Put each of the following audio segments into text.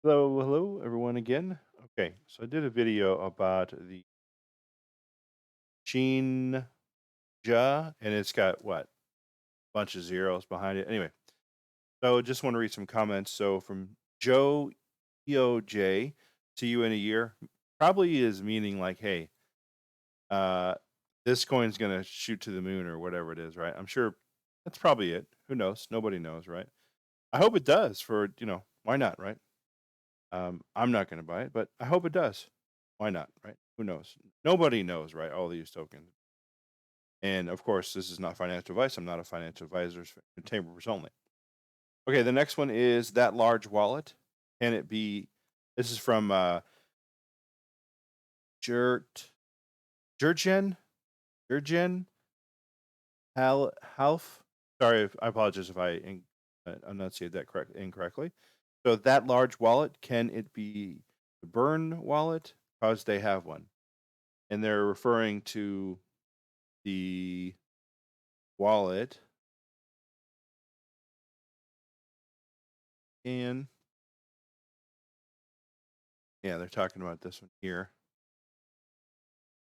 Hello everyone again. Okay, so I did a video about the Shin Ja, and it's got what bunch of zeros behind it. Anyway, so just want to read some comments. So from Joe EOJ, see you in a year, probably is meaning like, hey, uh, this coin's gonna shoot to the moon or whatever it is, right? I'm sure that's probably it. Who knows? Nobody knows, right? I hope it does. For why not, right? I'm not going to buy it, but I hope it does. Why not, right? Who knows? Nobody knows, right? All these tokens. And of course, this is not financial advice. I'm not a financial advisor. It's for entertainment only. Okay, the next one is that large wallet. Can it be? This is from Jert Jurgen Jurgen Half. Sorry, I apologize if I enunciate that incorrectly. So that large wallet, can it be the burn wallet? Because they have one, and they're referring to the wallet. And yeah, they're talking about this one here.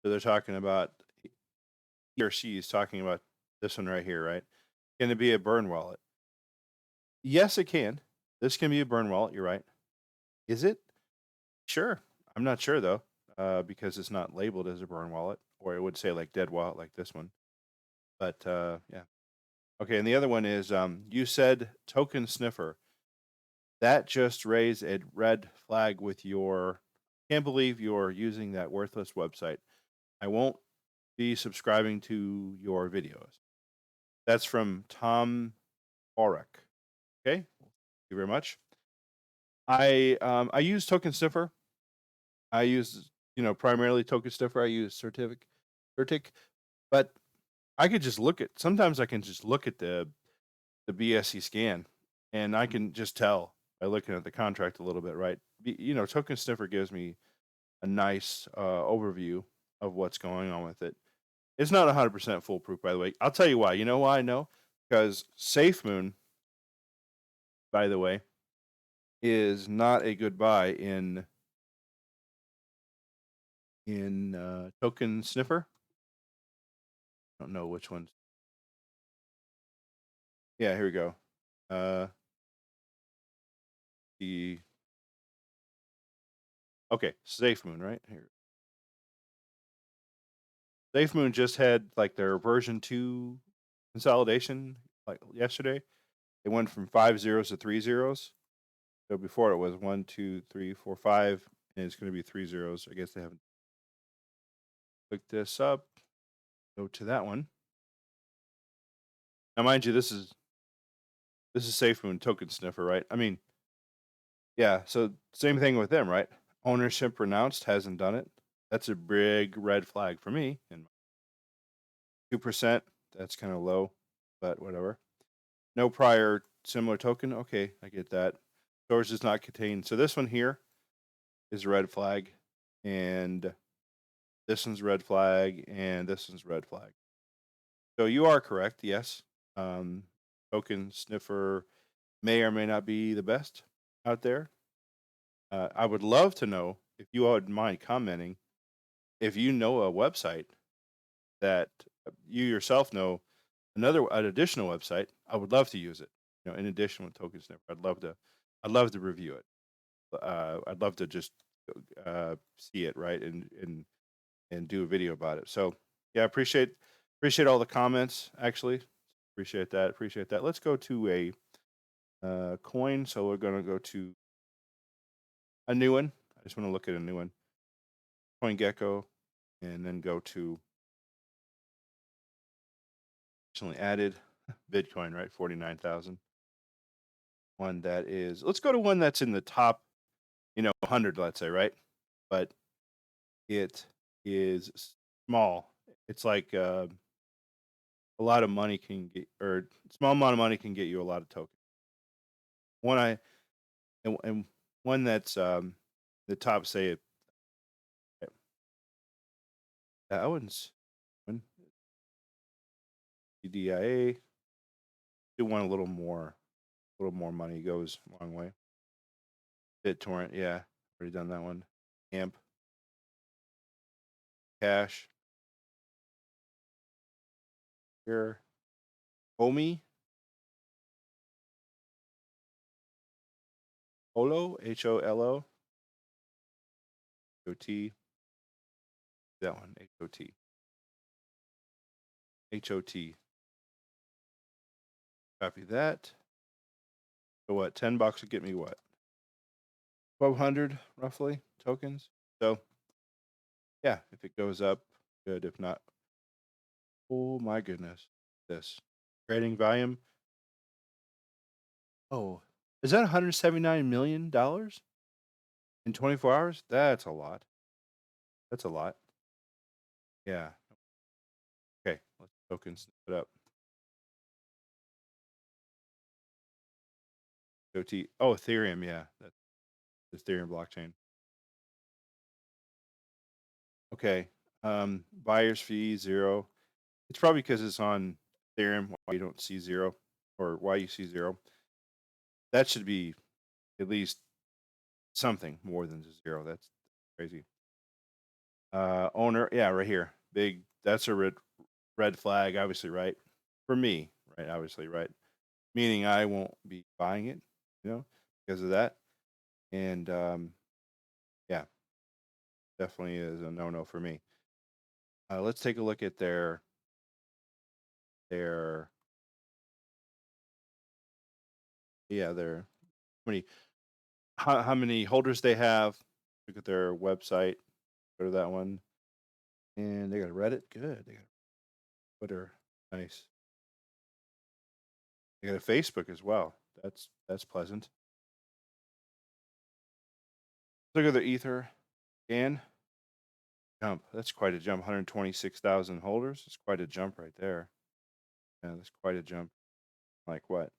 So they're talking about, he or she is talking about this one right here, right? Can it be a burn wallet? Yes, it can. This can be a burn wallet. You're right. Is it? Sure. I'm not sure though, because it's not labeled as a burn wallet, or it would say like dead wallet like this one. But yeah. Okay, and the other one is you said token sniffer. That just raised a red flag with your. Can't believe you're using that worthless website. I won't be subscribing to your videos. That's from Tom Orek. Okay, thank you very much. I use Token Sniffer. I use primarily Token Sniffer. I use Certic, but I could just look at. Sometimes I can just look at the BSC scan, and I can just tell by looking at the contract a little bit, right? Token Sniffer gives me a nice overview of what's going on with it. It's not 100% foolproof, by the way. I'll tell you why. You know why I know? Because SafeMoon, by the way, is not a good buy in Token Sniffer. I don't know which ones. Yeah, here we go. Uh, the okay, SafeMoon, right here. SafeMoon just had like their version 2 consolidation like yesterday. It went from 5 zeros to 3 zeros. So before it was 1, 2, 3, 4, 5, and it's going to be 3 zeros. I guess they haven't looked this up. Go to that one. Now, mind you, this is SafeMoon Token Sniffer, right? I mean, yeah. So same thing with them, right? Ownership renounced, hasn't done it. That's a big red flag for me. And 2%, that's kind of low, but whatever. No prior similar token. Okay, I get that. Source is not contained. So this one here is a red flag, and this one's red flag, and this one's red flag. So you are correct. Yes, um, token sniffer may or may not be the best out there. I would love to know, if you would mind commenting, if you know a website that you yourself know, an additional website. I would love to use it. In addition with token sniffer, I'd love to review it. I'd love to just see it, right, and do a video about it. So yeah, appreciate all the comments. Actually, appreciate that. Appreciate that. Let's go to a coin. So we're gonna go to a new one. I just want to look at a new one. Coin Gecko, and then go to recently added Bitcoin. Right, 49,000. One that is. Let's go to one that's in the top, 100. Let's say, right, but it is small. It's like a lot of money can get, or small amount of money can get you a lot of tokens. One and one that's the top, say it. I wouldn't. When DIA, do want a little more money goes a long way. BitTorrent, yeah, already done that one. AMP, Cash, here, Homey, Holo, Holo, HOT, that one, HOT, HOT. Copy that. So what? $10 would get me what? 1,200 roughly tokens. So yeah, if it goes up, good. If not, oh my goodness, this trading volume. Oh, is that $179 million in 24 hours? That's a lot. That's a lot. Yeah. Okay, let's tokens it up. OT. Oh, Ethereum. Yeah, that's the Ethereum blockchain. Okay. Buyer's fee 0. It's probably because it's on Ethereum. Why you don't see 0, or why you see 0. That should be at least something more than 0. That's crazy. Owner. Yeah, right here. Big. That's a red flag. Obviously, right for me. Right. Obviously, right. Meaning I won't be buying it. Because of that. And yeah, definitely is a no-no for me. Let's take a look at their their how many how many holders they have. Look at their website. Go to that one, and they got a Reddit. Good. They got Twitter. Nice. They got a Facebook as well. That's pleasant. Look at the Ether and jump. That's quite a jump. 126,000 holders. It's quite a jump right there. Yeah, that's quite a jump. Like what?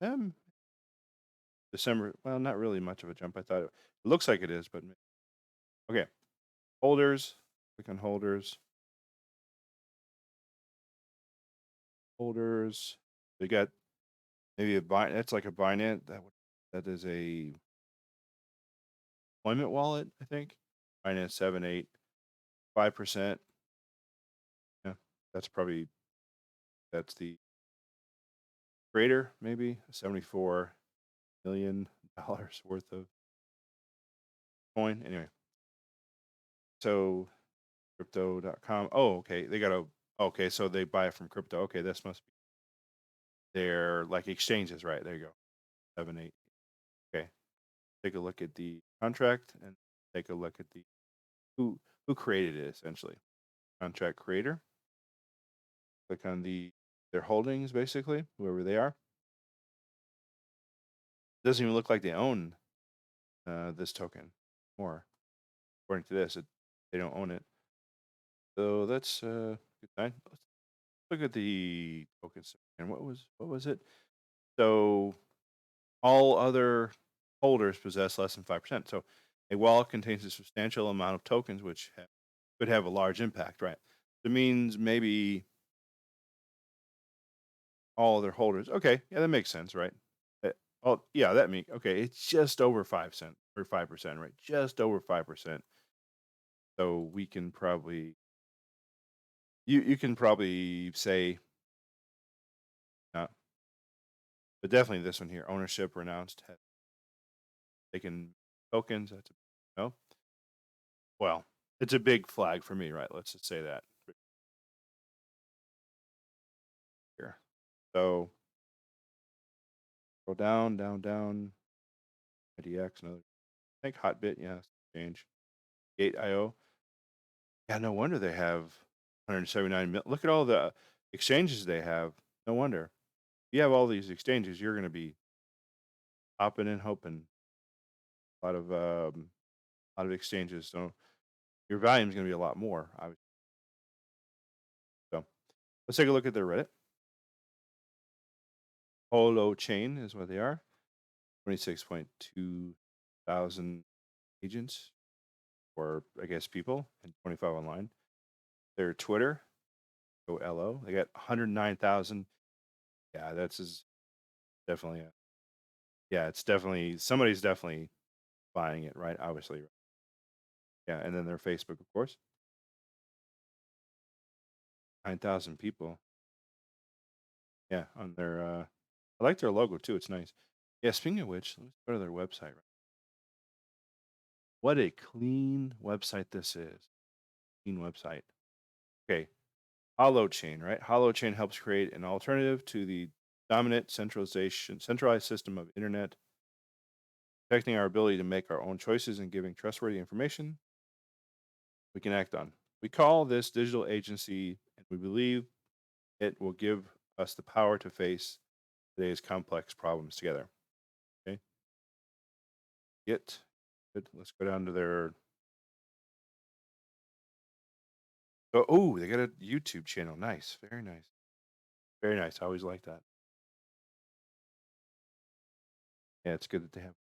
Um, December. Well, not really much of a jump. I thought it looks like it is, but okay. Holders. Click on holders. Holders. They got maybe a That's like a Binance. That is a deployment wallet, I think. Binance 7, 8, 5%. Yeah, that's the creator, maybe $74 million worth of coin. Anyway, so crypto.com. Oh, okay. Okay, so they buy it from crypto. Okay, this must be their like exchanges, right? There you go. 7, 8. Okay. Take a look at the contract and take a look at the who created it essentially. Contract creator. Click on their holdings basically, whoever they are. Doesn't even look like they own this token more. According to this, they don't own it. So that's good sign. Let's look at the tokens. And what was it? So all other holders possess less than 5%. So a wallet contains a substantial amount of tokens, which could have a large impact, right? It means maybe all other holders. Okay, yeah, that makes sense, right? Oh, yeah, that means okay. It's just over 5 cent or 5%, right? Just over 5%. So we can probably you can probably say, uh, but definitely this one here, ownership renounced, has taken tokens. That's no. Well, it's a big flag for me, right? Let's just say that here. So go down, down, down. IDX, another. I think Hotbit, yes, change. Gate.io. Yeah, no wonder they have 179 million. Look at all the exchanges they have. No wonder. If you have all these exchanges, you're going to be hopping and hoping. A lot of exchanges. So your volume is going to be a lot more. Obviously. So let's take a look at their Reddit. Holochain is what they are. 26.2 thousand agents, or I guess people, and 25 online. Their Twitter, OLO, they got 109,000. Yeah, that's definitely Yeah, it's definitely somebody's definitely buying it, right? Obviously. Yeah, and then their Facebook, of course. 9,000 people. Yeah, on their I like their logo too. It's nice. Yeah, speaking of which, let's go to their website. What a clean website this is. Clean website. Okay. Holochain, right? Holochain helps create an alternative to the dominant centralized system of internet, protecting our ability to make our own choices and giving trustworthy information we can act on. We call this digital agency, and we believe it will give us the power to face today's complex problems together. Okay. Get good. Let's go down to their. Oh, they got a YouTube channel. Nice. Very nice. Very nice. I always like that. Yeah, it's good that they have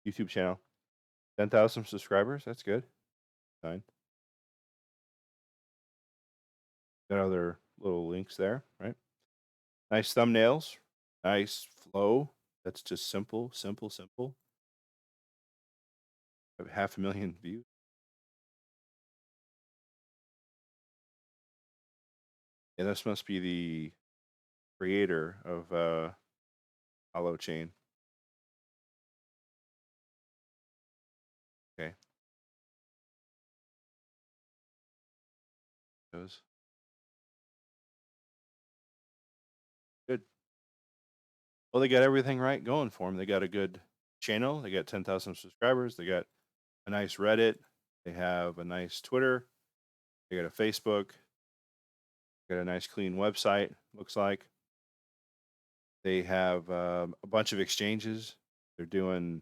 YouTube channel. 10,000 subscribers. That's good. Fine. Got other little links there, right? Nice thumbnails. Nice flow. That's just simple, simple, simple. Have 500,000 views. Yeah, this must be the creator of Holochain. Okay. Those good. Well, they got everything right going for them. They got a good channel. They got 10,000 subscribers. They got a nice Reddit. They have a nice Twitter. They got a Facebook. Got a nice clean website. Looks like they have a bunch of exchanges. They're doing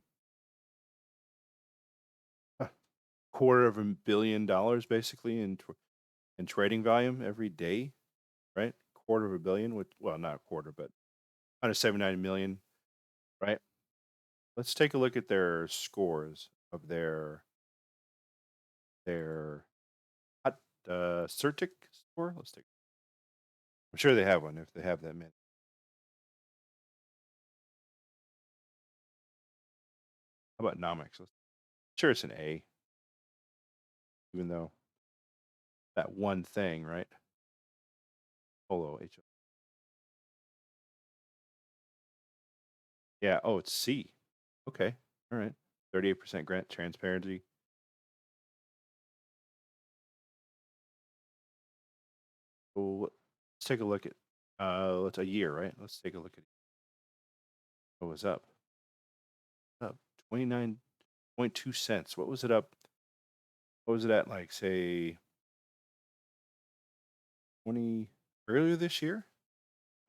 a $250 million basically in trading volume every day, right? Quarter of a billion, which well, not a quarter, but 179 million, right? Let's take a look at their scores of their hot Certic score. Let's take. I'm sure they have one if they have that many. How about Nomics? Sure, it's an A, even though that one thing, right? Holo H. Yeah. Oh, it's C. Okay. All right. 38% grant transparency. Well, let's take a look at let's a year, right? Let's take a look at what was up. Up 29.2 cents. What was it up? What was it at like say 20 earlier this year?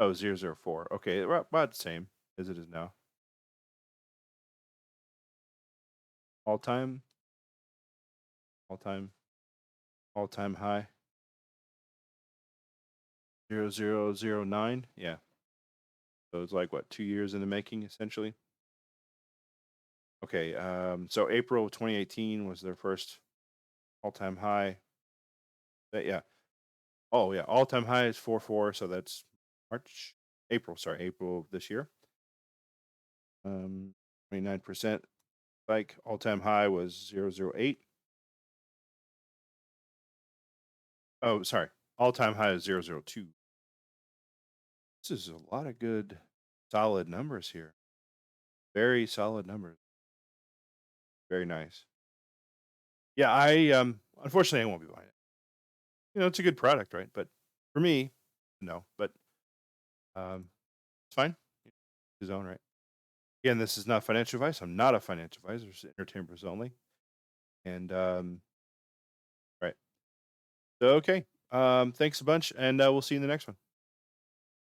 Oh, 0.004. Okay, about the same as it is now. All time, all time, all time high. 0.0009. Yeah. So it's like what, 2 years in the making essentially. Okay. So April of 2018 was their first all-time high. Yeah. Oh yeah, all-time high is 4.4, so that's April of this year. 29%. Like all-time high was 0.008. Oh, sorry. All-time high is 0.002. This is a lot of good solid numbers here. Very solid numbers. Very nice. Yeah, I unfortunately I won't be buying it. It's a good product, right? But for me, no. But it's fine. His own right. Again, this is not financial advice. I'm not a financial advisor. It's entertainers only. And right. So, okay. Thanks a bunch, and we'll see you in the next one.